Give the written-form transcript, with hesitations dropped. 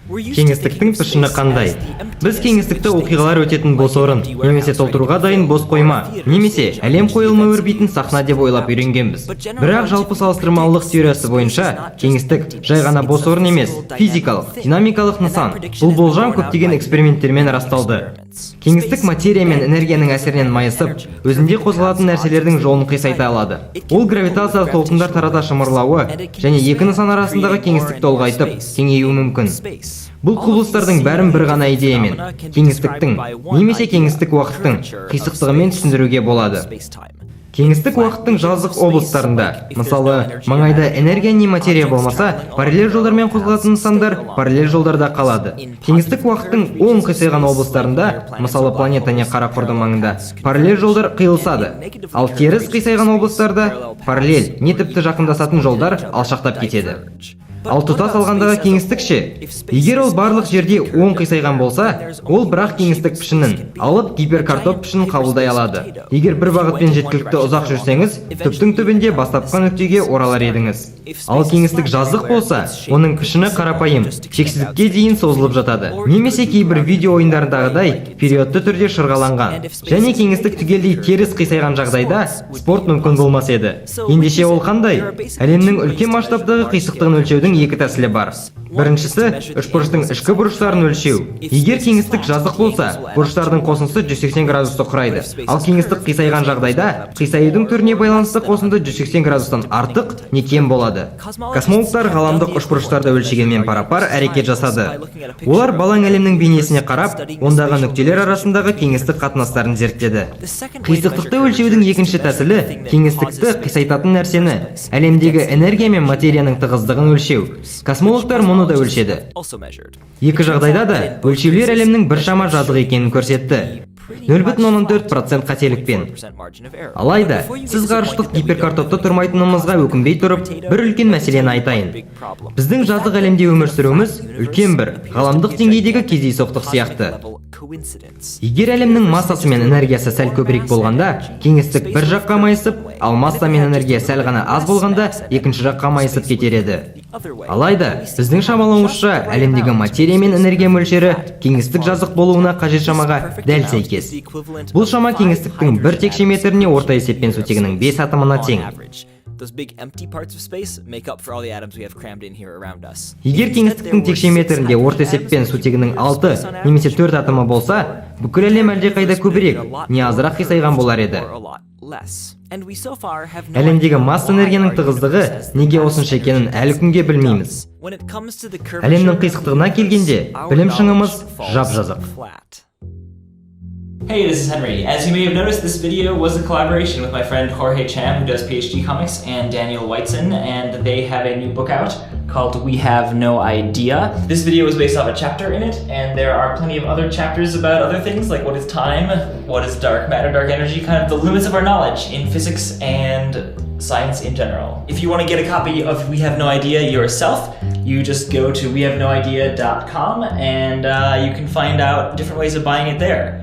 Кеңістіктің пішіні қандай? Біз кеңістікті оқиғалар өтетін бос орын, немесе толтыруға дайын бос қойма, немесе әлем қойылымы өрбитін сахна деп ойлап үйренгенбіз. Бірақ жалпы салыстырмалылық теориясы бойынша кеңістік жай ғана бос орын емес, физикалық, динамикалық нысан. Бұл болжам көптеген эксперименттермен расталды. Кеңістік материя мен энергияның әсерінен майысып, өзінде қозғалатын нәрселердің жолын қисайта алады. Ол гравитациялық толқындар тарата шымырлауы және екі нысан арасындағы кеңістікті ұлғайтып, кеңеюі мүмкін. Бұл құбылыстардың бәрін бір ғана идеямен, кеңістіктің немесе кеңістік уақыттың қисықтығымен түсіндіруге болады. Кеңістік уақыттың жазық облыстарында, мысалы, маңайда энергия не материя болмаса, параллель жолдармен қозғалатын нысандар параллель жолдарда қалады. Кеңістік уақыттың оң қисайған облыстарында, мысалы, планета не қара құрдым маңында, параллель жолдар қиылысады. Ал теріс қисайған облыстарда параллель не тіпті жақындасатын жолдар алшақтап кетеді. Ал тұтас алғандағы кеңістік ше? Егер ол барлық жерде оң қисайған болса, ол бірақ кеңістік пішінін алып гиперкартоп пішінін қабылдай алады. Егер бір бағытпен жеткілікті ұзақ жүрсеңіз, түптің түбінде бастапқы нүктеге оралар едіңіз. Ал кеңістік жазық болса, оның пішіні қарапайым, шексіздікке дейін созылып жатады. Немесе кейбір видео ойындарындағыдай периодты түрде шырғаланған. Және кеңістік түгелдей теріс қисайған жағдайда спорт мүмкін болмас еді. Ендеше ол қандай? Әлемнің үлкен масштабтағы қисықтығын өлшеудің екі тәсілі бар. Біріншісі, үшбұрыштың ішкі бұрыштарын өлшеу. Егер кеңістік жазық болса, бұрыштардың қосындысы 180 градусты құрайды. Ал кеңістік қисайған жағдайда, қисаюдың түріне байланысты қосынды 180 градустан артық не кем болады. Космологтар ғаламдық үшбұрыштарды өлшегенмен пара-пар әрекет жасады. Олар балаң әлемнің бейнесіне қарап, ондағы нүктелер арасындағы кеңістік қатынастарын зерттеді. Қисықтықты өлшеудің екінші тәсілі кеңістікті қисайтатын нәрсені, әлемдегі энергия мен материяның тығыздығын өлшеу. Космологтар мұны да өлшеді. Екі жағдайда да өлшеулер әлемнің біршама жазық екенін көрсетті. 0,4% қателікпен. Алайда, сіз ғарыштық гиперкартопты тұрмайтынымызға өкінбей тұрып, бір үлкен мәселені айтайын. Біздің жазық әлемде өмір сүруіміз үлкен бір ғаламдық деңгейдегі кездейсоқтық сияқты. Егер әлемнің массасы мен энергиясы сәл көбірек болғанда, кеңістік бір жаққа майысып, ал масса мен энергия сәл ғана аз болғанда, екінші жаққа майысып кетер еді. Алайда, біздің шамалауымызша әлемдегі материя мен энергия мөлшері кеңістік жазық болуына қажет шамаға дәл сәйкес. Бұл шама кеңістіктің 1 текше метріне орта есеппен сутегінің 5 атомына тең. Егер кеңістіктің текше метрінде орта есеппен сутегінің 6 немесе 4 атомы болса, бүкіл әлем әлдеқайда көбірек, не азырақ қисайған болар еді. Әлемдегі масса энергияның тығыздығы неге осынша екенін әлі күнге білмейміз. Әлемнің қисықтығына келгенде, білім шыңымыз жап-жазық. Hey, this is Henry. As you may have noticed, this video was a collaboration with my friend Jorge Cham, who does PhD comics, and Daniel Whiteson, and they have a new book out called We Have No Idea. This video is based off a chapter in it, and there are plenty of other chapters about other things, like what is time, what is dark matter, dark energy, kind of the limits of our knowledge in physics and science in general. If you want to get a copy of We Have No Idea yourself, you just go to wehavenoidea.com, and you can find out different ways of buying it there.